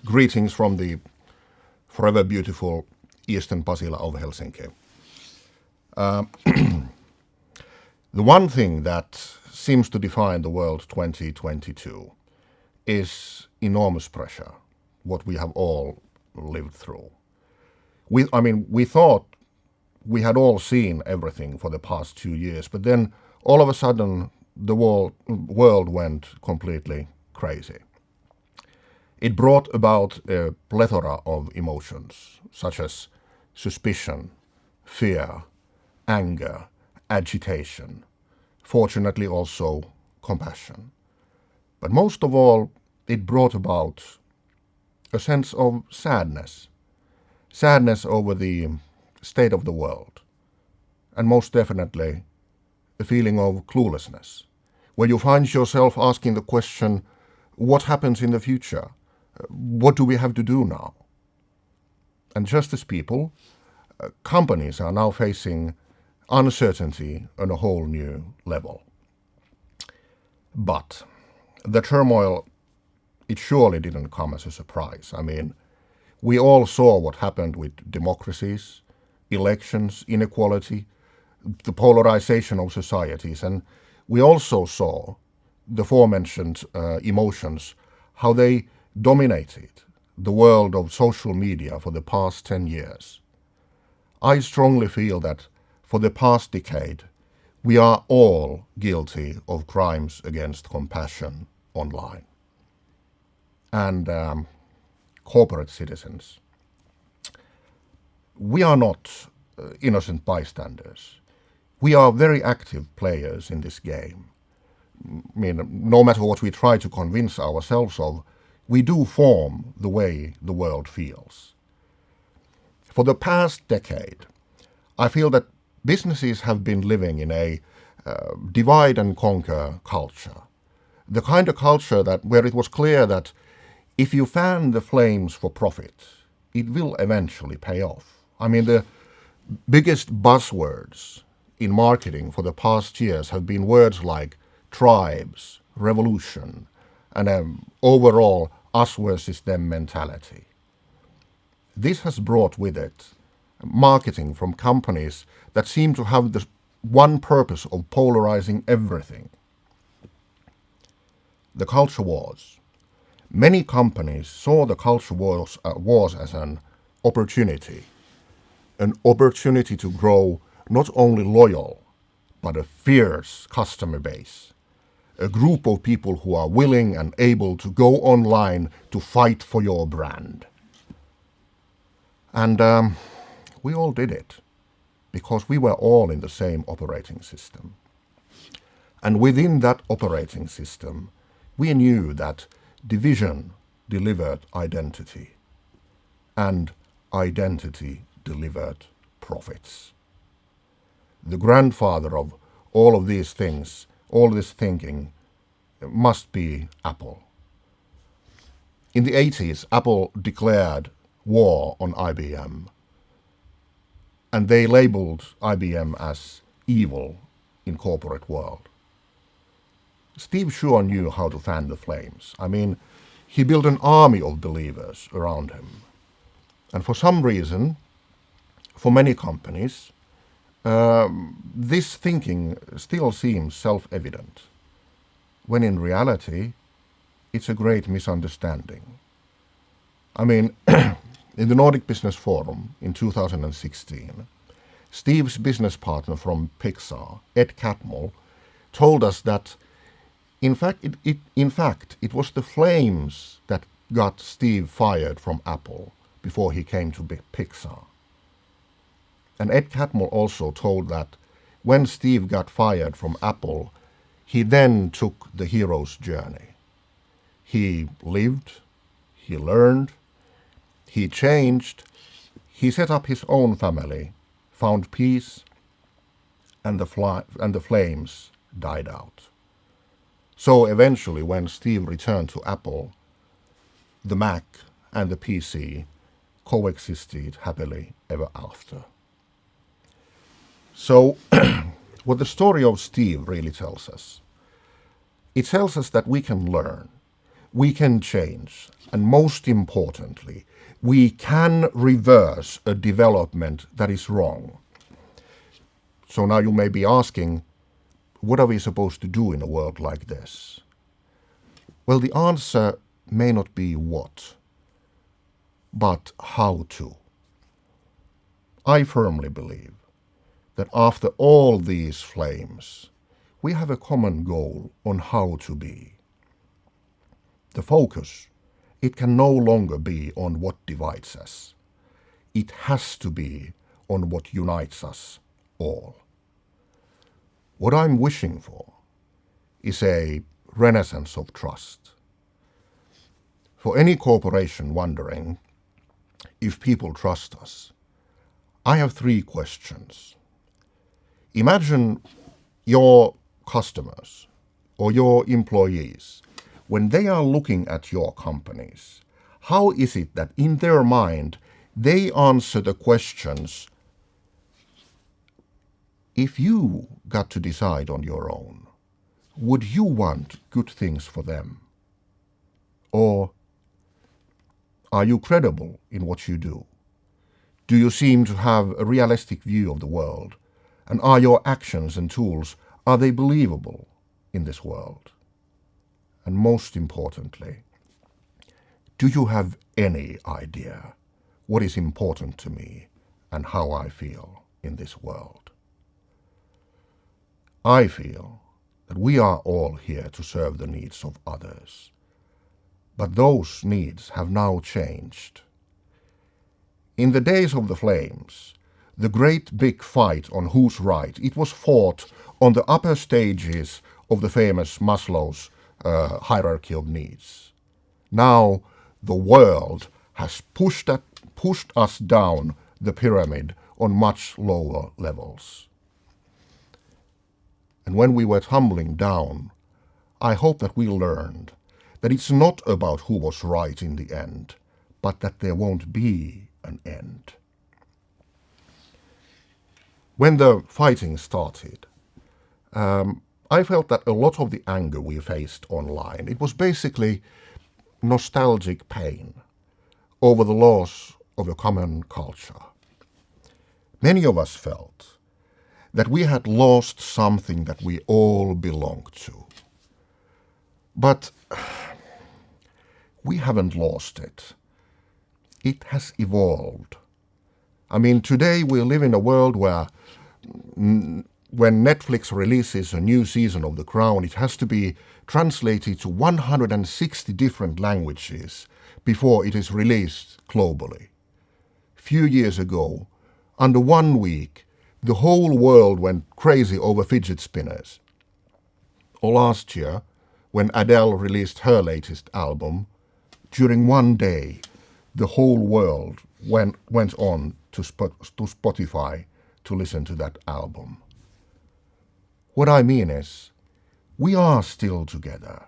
Greetings from the forever beautiful Eastern Pasila of Helsinki. The one thing that seems to define the world 2022 is enormous pressure, what we have all lived through. We thought we had all seen everything for the past 2 years, but then all of a sudden the world went completely crazy. It brought about a plethora of emotions, such as suspicion, fear, anger, agitation, fortunately also compassion. But most of all, it brought about a sense of sadness over the state of the world, and most definitely a feeling of cluelessness, where you find yourself asking the question, what happens in the future? What do we have to do now? And just as people, companies are now facing uncertainty on a whole new level. But the turmoil, it surely didn't come as a surprise. We all saw what happened with democracies, elections, inequality, the polarization of societies, and we also saw the aforementioned emotions, how they dominated the world of social media for the past 10 years. I strongly feel that for the past decade, we are all guilty of crimes against compassion online. And corporate citizens, we are not innocent bystanders. We are very active players in this game. No matter what we try to convince ourselves of, we do form the way the world feels. For the past decade, I feel that businesses have been living in a divide and conquer culture. The kind of culture where it was clear that if you fan the flames for profit, it will eventually pay off. The biggest buzzwords in marketing for the past years have been words like tribes, revolution, and overall us versus them mentality. This has brought with it marketing from companies that seem to have the one purpose of polarizing everything. The culture wars. Many companies saw the culture wars as an opportunity to grow not only loyal, but a fierce customer base. A group of people who are willing and able to go online to fight for your brand. And we all did it because we were all in the same operating system. And within that operating system, we knew that division delivered identity and identity delivered profits. The grandfather of all of these things, all this thinking, must be Apple. In the 80s, Apple declared war on IBM, and they labeled IBM as evil in corporate world. Steve sure knew how to fan the flames. He built an army of believers around him. And for some reason, for many companies, this thinking still seems self-evident, when in reality, it's a great misunderstanding. In the Nordic Business Forum in 2016, Steve's business partner from Pixar, Ed Catmull, told us that in fact it was the flames that got Steve fired from Apple before he came to Pixar. And Ed Catmull also told that when Steve got fired from Apple, he then took the hero's journey. He lived, he learned, he changed, he set up his own family, found peace, and the flames died out. So eventually, when Steve returned to Apple, the Mac and the PC coexisted happily ever after. So, what the story of Steve really tells us, it tells us that we can learn. we can change, and most importantly, we can reverse a development that is wrong. So now you may be asking, what are we supposed to do in a world like this? Well, the answer may not be what, but how to. I firmly believe that after all these flames, we have a common goal on how to be. The focus, it can no longer be on what divides us. It has to be on what unites us all. What I'm wishing for is a renaissance of trust. For any corporation wondering if people trust us, I have 3 questions. Imagine your customers or your employees, when they are looking at your companies, how is it that in their mind they answer the questions, if you got to decide on your own, would you want good things for them? Or are you credible in what you do? Do you seem to have a realistic view of the world? And are your actions and tools, are they believable in this world? And most importantly, do you have any idea what is important to me and how I feel in this world? I feel that we are all here to serve the needs of others. But those needs have now changed. In the days of the flames, the great big fight on who's right, it was fought on the upper stages of the famous Maslow's hierarchy of needs. Now the world has pushed us down the pyramid on much lower levels. And when we were tumbling down, I hope that we learned that it's not about who was right in the end, but that there won't be an end. When the fighting started, I felt that a lot of the anger we faced online, it was basically nostalgic pain over the loss of a common culture. Many of us felt that we had lost something that we all belonged to. But we haven't lost it. It has evolved. I mean, today we live in a world where when Netflix releases a new season of The Crown, it has to be translated to 160 different languages before it is released globally. Few years ago, under 1 week, the whole world went crazy over fidget spinners. Or last year, when Adele released her latest album, during 1 day, the whole world went on to Spotify to listen to that album. What I mean is, we are still together.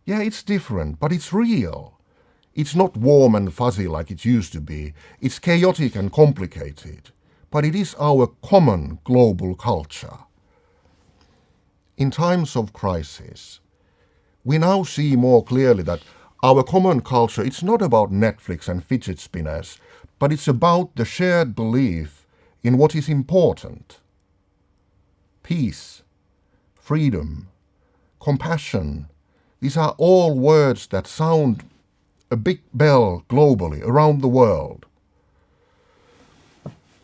Yeah, it's different, but it's real. It's not warm and fuzzy like it used to be. It's chaotic and complicated, but it is our common global culture. In times of crisis, we now see more clearly that our common culture, it's not about Netflix and fidget spinners, but it's about the shared belief in what is important. Peace, freedom, compassion, these are all words that sound a big bell globally around the world.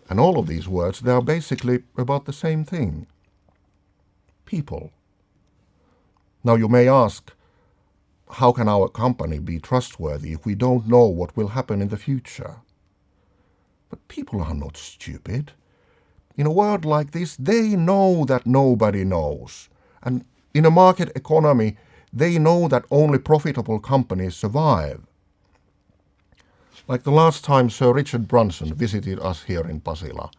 And all of these words, they are basically about the same thing. People. Now you may ask, how can our company be trustworthy if we don't know what will happen in the future? But people are not stupid. In a world like this, they know that nobody knows. And in a market economy, they know that only profitable companies survive. Like the last time Sir Richard Branson visited us here in Pasila,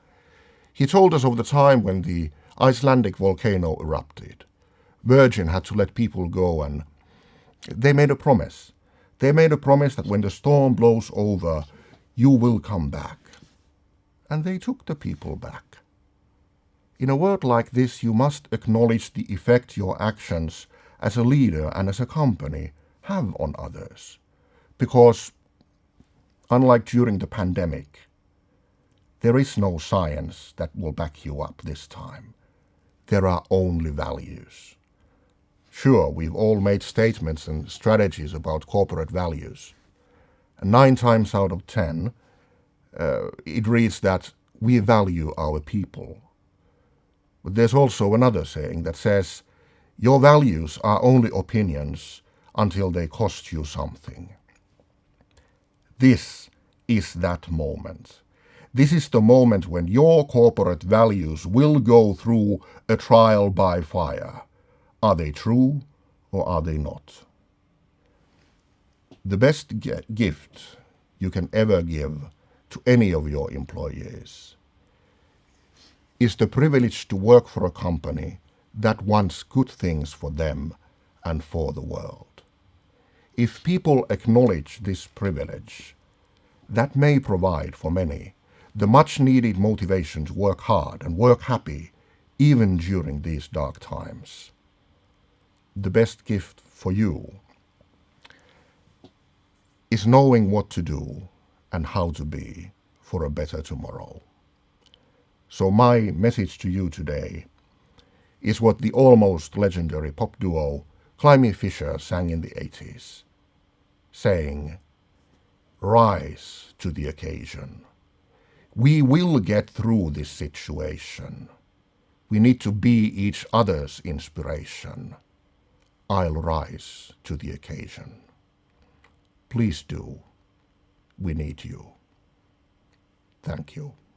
he told us of the time when the Icelandic volcano erupted. Virgin had to let people go, and they made a promise. They made a promise that when the storm blows over, you will come back. And they took the people back. In a world like this, you must acknowledge the effect your actions as a leader and as a company have on others. Because, unlike during the pandemic, there is no science that will back you up this time. There are only values. Sure, we've all made statements and strategies about corporate values. And 9 times out of 10, it reads that we value our people. But there's also another saying that says, your values are only opinions until they cost you something. This is that moment. This is the moment when your corporate values will go through a trial by fire. Are they true or are they not? The best gift you can ever give to any of your employees is the privilege to work for a company that wants good things for them and for the world. If people acknowledge this privilege, that may provide for many the much-needed motivation to work hard and work happy even during these dark times. The best gift for you is knowing what to do and how to be for a better tomorrow. So my message to you today is what the almost legendary pop duo Climie Fisher sang in the 80s, saying, "Rise to the occasion. We will get through this situation. We need to be each other's inspiration. I'll rise to the occasion." Please do. We need you. Thank you.